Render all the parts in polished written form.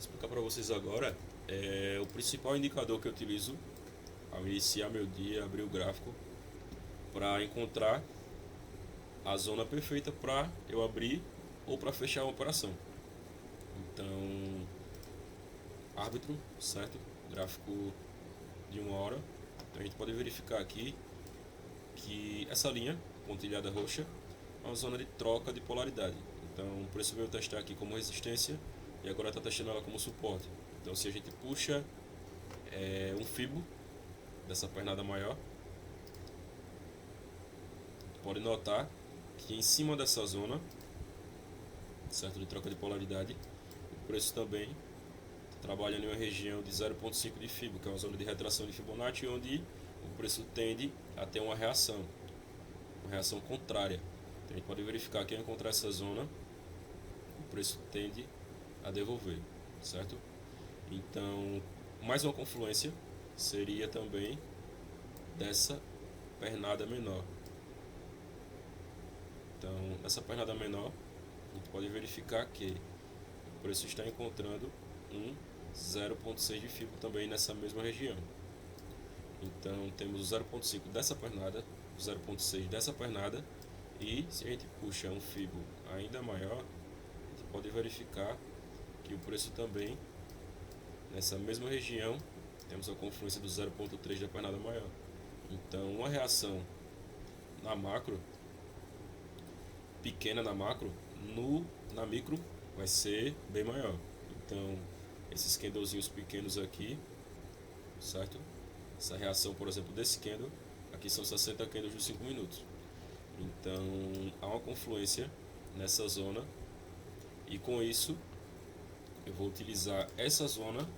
explicar para vocês agora o principal indicador que eu utilizo ao iniciar meu dia, abrir o gráfico, para encontrar a zona perfeita para eu abrir ou para fechar uma operação. Então, árbitro, certo? Gráfico de 1 hora. Então a gente pode verificar aqui que essa linha, pontilhada roxa, é uma zona de troca de polaridade. Então o preço veio testar aqui como resistência e agora está testando ela como suporte. Então se a gente puxa um fibo dessa pernada maior, pode notar que em cima dessa zona, certo, de troca de polaridade, o preço também trabalha em uma região de 0,5 de fibo, que é uma zona de retração de Fibonacci, onde o preço tende a ter uma reação contrária. Então a gente pode verificar que ao encontrar essa zona, o preço tende a devolver, certo? Então, mais uma confluência seria também dessa pernada menor. Então, nessa pernada menor, a gente pode verificar que o preço está encontrando um 0,6 de fibo também nessa mesma região. Então, temos o 0,5 dessa pernada, o 0,6 dessa pernada, e se a gente puxa um fibo ainda maior, a gente pode verificar que o preço também, nessa mesma região, temos a confluência do 0,3 da pernada maior. Então, uma reação na macro, pequena na macro, na micro vai ser bem maior. Então, esses candlezinhos pequenos aqui, certo? Essa reação, por exemplo, desse candle, aqui são 60 candles de 5 minutos. Então, há uma confluência nessa zona e com isso eu vou utilizar essa zona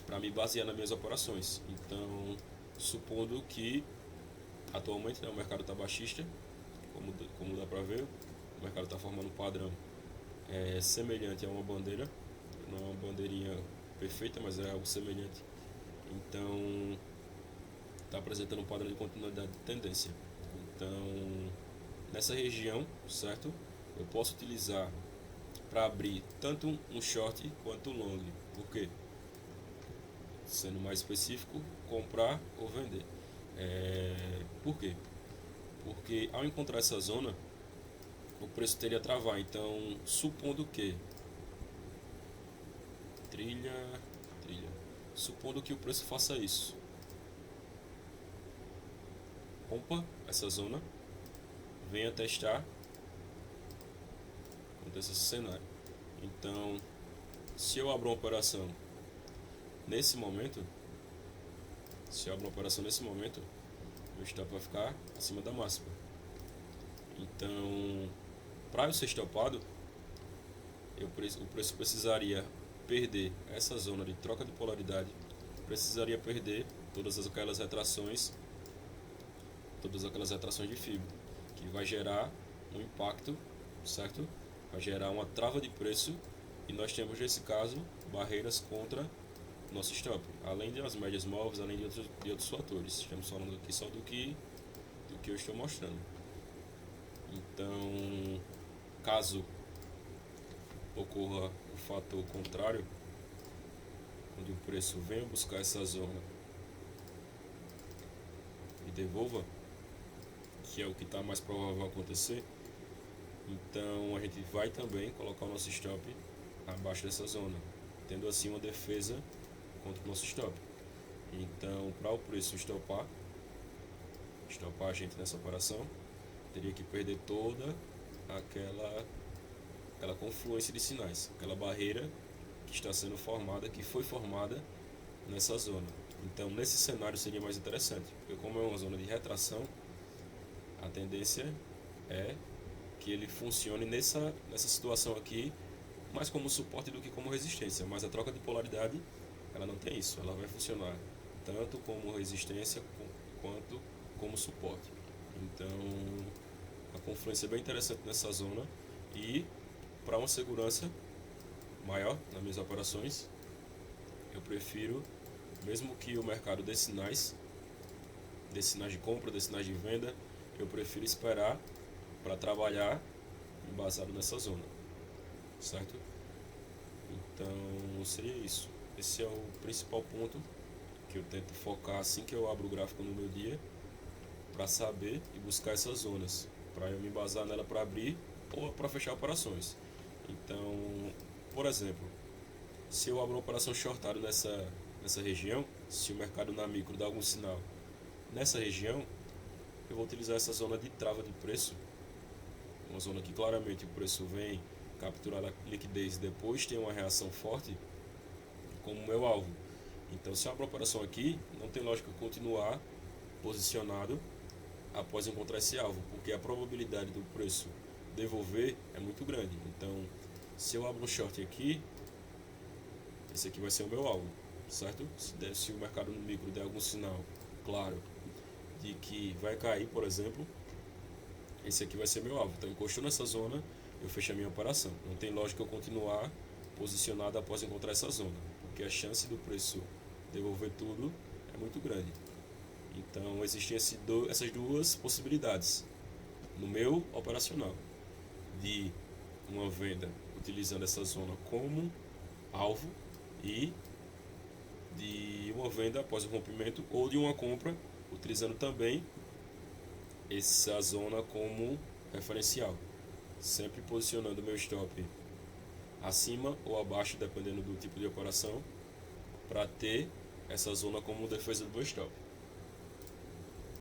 para me basear nas minhas operações. Então, supondo que atualmente o mercado está baixista, como dá para ver, o mercado está formando um padrão semelhante a uma bandeira, não é uma bandeirinha perfeita, mas é algo semelhante. Então, está apresentando um padrão de continuidade de tendência. Então, nessa região, certo? Eu posso utilizar para abrir tanto um short quanto um long. Por quê? Sendo mais específico, comprar ou vender. Por quê? Porque ao encontrar essa zona, o preço teria a travar. Então, supondo que supondo que o preço faça isso, rompa essa zona, venha testar, acontece esse cenário. Então, se eu abro uma operação nesse momento, meu stop vai ficar acima da máxima. Então, para eu ser stopado, o preço precisaria perder essa zona de troca de polaridade, precisaria perder todas aquelas retrações de fibra, que vai gerar um impacto, certo? Vai gerar uma trava de preço e nós temos nesse caso barreiras contra nosso stop, além das médias móveis, além de outros fatores. Estamos falando aqui só do que eu estou mostrando. Então, caso ocorra o fator contrário, onde o preço venha buscar essa zona e devolva, que é o que está mais provável acontecer, então a gente vai também colocar o nosso stop abaixo dessa zona, tendo assim uma defesa contra o nosso stop. Então, para o preço estopar a gente nessa operação, teria que perder toda aquela confluência de sinais, aquela barreira que está sendo formada, que foi formada nessa zona. Então, nesse cenário seria mais interessante, porque como é uma zona de retração, a tendência é que ele funcione nessa situação aqui mais como suporte do que como resistência, mas a troca de polaridade ela não tem isso, ela vai funcionar tanto como resistência quanto como suporte. Então, a confluência é bem interessante nessa zona e para uma segurança maior nas minhas operações, eu prefiro, mesmo que o mercado dê sinais de compra, dê sinais de venda, eu prefiro esperar para trabalhar embasado nessa zona, certo? Então, Então seria isso. Esse é o principal ponto que eu tento focar assim que eu abro o gráfico no meu dia, para saber e buscar essas zonas, para eu me embasar nela para abrir ou para fechar operações. Então, por exemplo, se eu abro uma operação shortado nessa região, se o mercado na micro dá algum sinal nessa região, eu vou utilizar essa zona de trava de preço, uma zona que claramente o preço vem capturar a liquidez, depois tem uma reação forte como meu alvo. Então, se eu abro a operação aqui, não tem lógica eu continuar posicionado após encontrar esse alvo, porque a probabilidade do preço devolver é muito grande. Então, se eu abro um short aqui, esse aqui vai ser o meu alvo, certo? Se o mercado no micro der algum sinal claro de que vai cair, por exemplo, esse aqui vai ser meu alvo. Então, encostou nessa zona, eu fecho a minha operação. Não tem lógica eu continuar posicionado após encontrar essa zona, porque a chance do preço devolver tudo é muito grande. Então, existem essas duas possibilidades no meu operacional, de uma venda utilizando essa zona como alvo e de uma venda após o rompimento, ou de uma compra utilizando também essa zona como referencial, sempre posicionando o meu stop acima ou abaixo, dependendo do tipo de operação, para ter essa zona como defesa do meu stop.